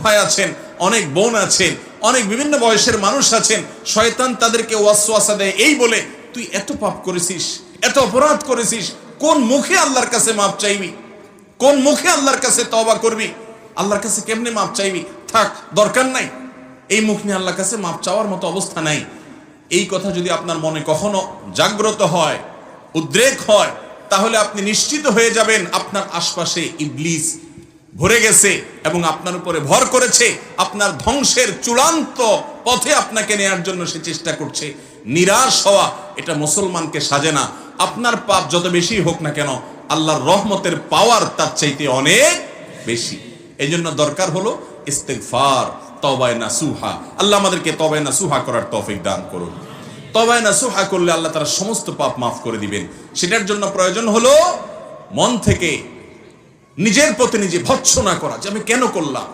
ভাই আছেন, অনেক বোন আছেন, অনেক বিভিন্ন বয়সের মানুষ আছেন, শয়তান তাদেরকে ওয়াসওয়াসা দেয় এই বলে, তুই এত পাপ করেছিস, এত অপরাধ করেছিস, কোন মুখে আল্লাহর কাছে মাপ চাইবি, কোন মুখে আল্লাহর কাছে তওবা করবি, আল্লাহর কাছে কেমনে মাপ চাইবি, থাক দরকার নাই, এই মুখ নিয়ে আল্লাহর কাছে মাপ চাওয়ার মতো অবস্থা নাই। এই কথা যদি আপনার মনে কখনো জাগ্রত হয়, উদ্রেক হয়, তাহলে আপনি নিশ্চিত হয়ে যাবেন আপনার আশপাশে ইবলিস ভরে গেছে এবং আপনার উপরে ভর করেছে, আপনার ধ্বংসের চূড়ান্ত পথে আপনাকে নেয়ার জন্য সে চেষ্টা করছে। নিরাশ হওয়া এটা মুসলমানকে সাজে না। আপনার পাপ যত বেশি হোক না কেন, আল্লাহর রহমতের পাওয়ার তার চাইতে অনেক বেশি। এই জন্য দরকার হলো ইস্তিগফার, তওবায়ে নাসুহা। আল্লাহ আমাদেরকে তওবায়ে নাসুহা করার তৌফিক দান করুন। তওবায়ে নাসুহা করলে আল্লাহ তার সমস্ত পাপ মাফ করে দিবেন। সেটার জন্য প্রয়োজন হলো মন থেকে নিজের প্রতি নিজে ভৎসনা করা যে আমি কেন করলাম,